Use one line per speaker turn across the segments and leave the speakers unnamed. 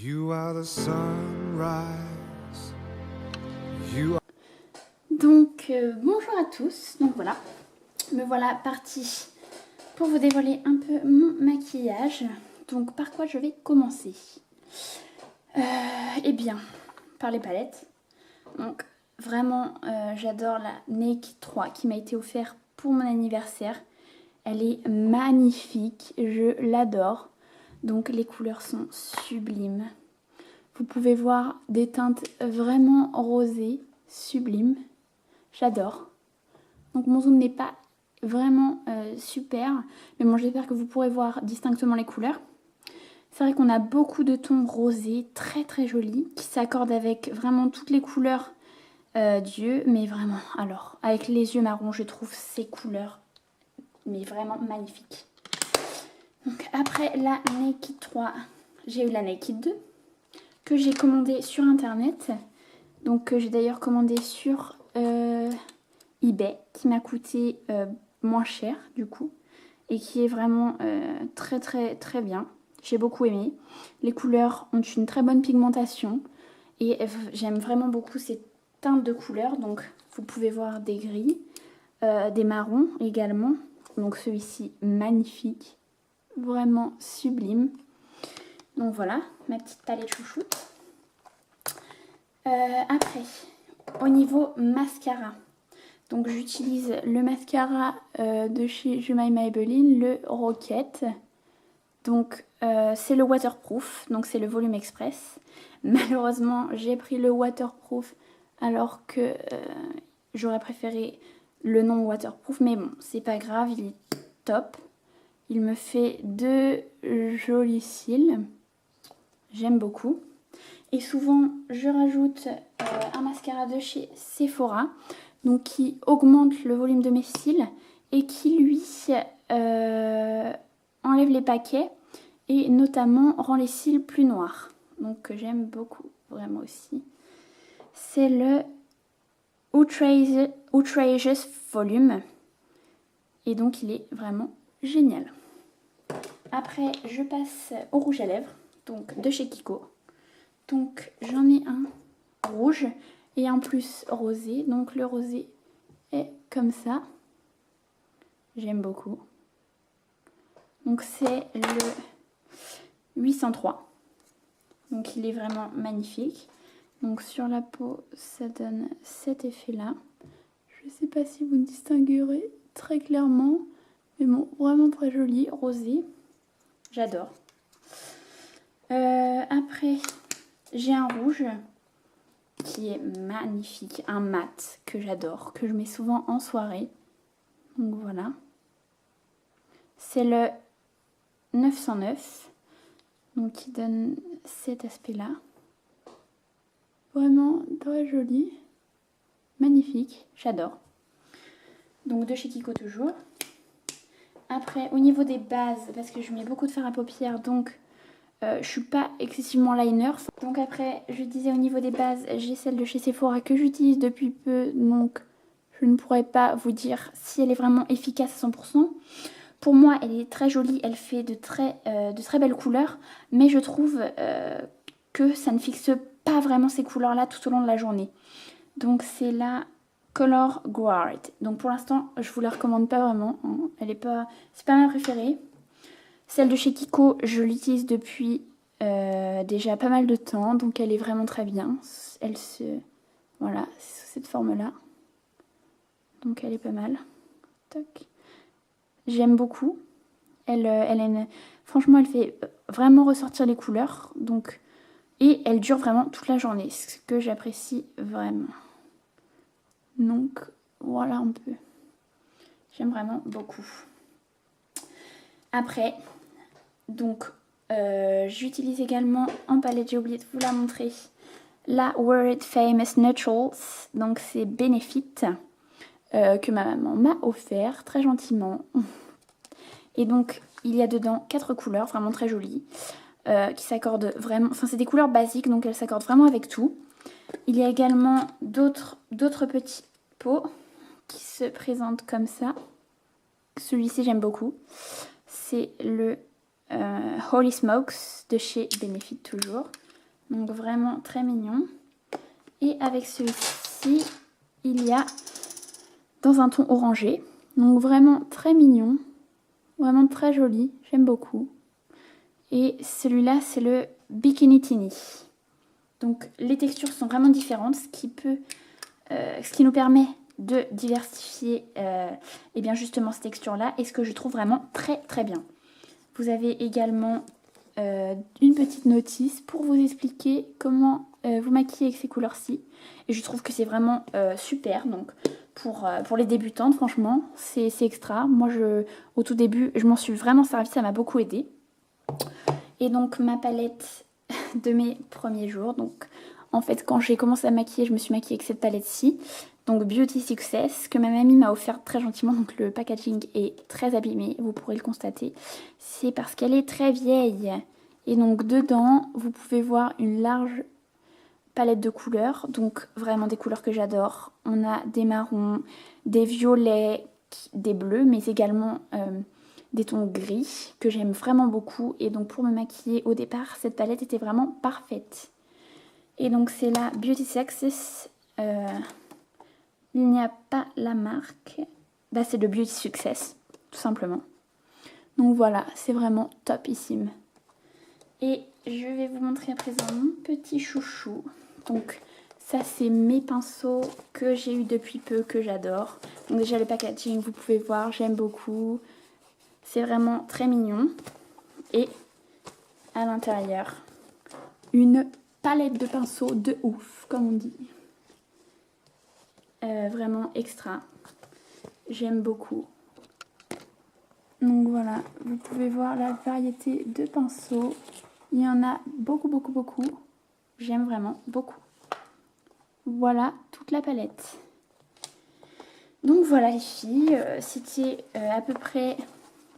You are the sunrise. You are...
Donc bonjour à tous, donc voilà, me voilà partie pour vous dévoiler un peu mon maquillage. Donc par quoi je vais commencer? Eh bien, par les palettes. Donc vraiment j'adore la Naked 3 qui m'a été offerte pour mon anniversaire. Elle est magnifique, je l'adore. Donc les couleurs sont sublimes. Vous pouvez voir des teintes vraiment rosées, sublimes. J'adore. Donc mon zoom n'est pas vraiment super, mais bon, j'espère que vous pourrez voir distinctement les couleurs. C'est vrai qu'on a beaucoup de tons rosés, très très jolis, qui s'accordent avec vraiment toutes les couleurs d'yeux, mais vraiment, alors, avec les yeux marrons, je trouve ces couleurs, mais vraiment magnifiques. Donc après la Naked 3, j'ai eu la Naked 2, que j'ai commandée sur internet, donc que j'ai d'ailleurs commandé sur eBay, qui m'a coûté moins cher du coup, et qui est vraiment très très très bien. J'ai beaucoup aimé. Les couleurs ont une très bonne pigmentation et j'aime vraiment beaucoup ces teintes de couleurs. Donc vous pouvez voir des gris, des marrons également. Donc celui-ci magnifique, vraiment sublime. Donc voilà, ma petite palette chouchoute. Après, au niveau mascara, donc j'utilise le mascara de chez Jemima Maybelline, le Rocket. Donc c'est le waterproof, donc c'est le volume express. Malheureusement j'ai pris le waterproof alors que j'aurais préféré le non waterproof. Mais bon, c'est pas grave, il est top. Il me fait de jolis cils. J'aime beaucoup. Et souvent je rajoute un mascara de chez Sephora, donc qui augmente le volume de mes cils et qui lui enlève les paquets et notamment rend les cils plus noirs. Donc que j'aime beaucoup vraiment aussi. C'est le Outrageous Volume et donc il est vraiment génial. Après je passe au rouge à lèvres, donc de chez Kiko. Donc j'en ai un rouge et un plus rosé. Donc le rosé est comme ça. J'aime beaucoup. Donc c'est le 803. Donc il est vraiment magnifique. Donc sur la peau, ça donne cet effet-là. Je ne sais pas si vous distinguerez très clairement. Mais bon, vraiment très joli, rosé. J'adore. Après, j'ai un rouge qui est magnifique, un mat que j'adore, que je mets souvent en soirée. Donc voilà. C'est le 909, donc qui donne cet aspect-là. Vraiment très joli, magnifique, j'adore. Donc de chez Kiko toujours. Après, au niveau des bases, parce que je mets beaucoup de fard à paupières, donc je suis pas excessivement liner. Donc après, je disais au niveau des bases, j'ai celle de chez Sephora que j'utilise depuis peu, donc je ne pourrais pas vous dire si elle est vraiment efficace à 100%. Pour moi, elle est très jolie, elle fait de très belles couleurs, mais je trouve que ça ne fixe pas vraiment ces couleurs-là tout au long de la journée. Donc c'est la Color Guard. Donc pour l'instant, je vous la recommande pas vraiment. Hein. C'est pas ma préférée. Celle de chez Kiko, je l'utilise depuis déjà pas mal de temps, donc elle est vraiment très bien. Voilà, c'est sous cette forme-là. Donc elle est pas mal. Toc. J'aime beaucoup. Franchement, elle fait vraiment ressortir les couleurs. Donc, et elle dure vraiment toute la journée, ce que j'apprécie vraiment. Donc, voilà un peu. J'aime vraiment beaucoup. Après, donc, j'utilise également en palette, j'ai oublié de vous la montrer, la World Famous Naturals. Donc, c'est Benefit que ma maman m'a offert très gentiment. Et donc, il y a dedans 4 couleurs, vraiment très jolies, qui s'accordent vraiment... Enfin, c'est des couleurs basiques, donc elles s'accordent vraiment avec tout. Il y a également d'autres petits pots qui se présentent comme ça. Celui-ci, j'aime beaucoup. C'est le Holy Smokes de chez Benefit toujours. Donc vraiment très mignon. Et avec celui-ci, il y a dans un ton orangé. Donc vraiment très mignon. Vraiment très joli. J'aime beaucoup. Et celui-là, c'est le Bikini Tini. Donc les textures sont vraiment différentes, ce qui nous permet de diversifier et bien justement ces textures-là. Et ce que je trouve vraiment très très bien. Vous avez également une petite notice pour vous expliquer comment vous maquiller avec ces couleurs-ci. Et je trouve que c'est vraiment super. Donc pour les débutantes, franchement, c'est extra. Moi, au tout début, je m'en suis vraiment servie, ça m'a beaucoup aidé. Et donc ma palette de mes premiers jours. Donc en fait, quand j'ai commencé à maquiller, je me suis maquillée avec cette palette-ci. Donc Beauty Success, que ma mamie m'a offert très gentiment. Donc le packaging est très abîmé, vous pourrez le constater. C'est parce qu'elle est très vieille. Et donc dedans, vous pouvez voir une large palette de couleurs. Donc vraiment des couleurs que j'adore. On a des marrons, des violets, des bleus, mais également des tons gris que j'aime vraiment beaucoup. Et donc pour me maquiller au départ, cette palette était vraiment parfaite. Et donc c'est la Beauty Success. Il n'y a pas la marque. Bah, c'est le Beauty Success, tout simplement. Donc voilà, c'est vraiment topissime. Et je vais vous montrer à présent mon petit chouchou. Donc ça, c'est mes pinceaux que j'ai eu depuis peu, que j'adore. Donc déjà le packaging, vous pouvez voir, j'aime beaucoup. C'est vraiment très mignon. Et à l'intérieur, une palette de pinceaux de ouf, comme on dit. Vraiment extra. J'aime beaucoup. Donc voilà, vous pouvez voir la variété de pinceaux. Il y en a beaucoup, beaucoup, beaucoup. J'aime vraiment beaucoup. Voilà toute la palette. Donc voilà les filles, c'était à peu près,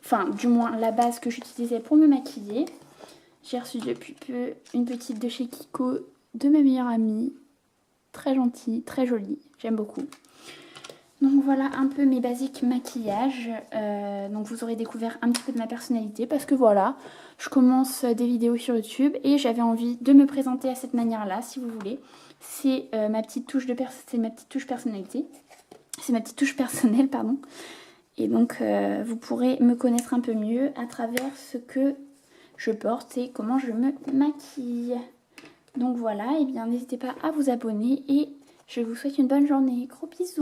enfin du moins la base que j'utilisais pour me maquiller. J'ai reçu depuis peu une petite de chez Kiko de ma meilleure amie. Très gentille, très jolie, j'aime beaucoup. Donc voilà un peu mes basiques maquillage. Donc vous aurez découvert un petit peu de ma personnalité parce que voilà, je commence des vidéos sur YouTube et j'avais envie de me présenter à cette manière-là, si vous voulez. C'est ma petite touche personnalité. C'est ma petite touche personnelle, pardon. Et donc vous pourrez me connaître un peu mieux à travers ce que je porte et comment je me maquille. Donc voilà, et bien n'hésitez pas à vous abonner et je vous souhaite une bonne journée. Gros bisous.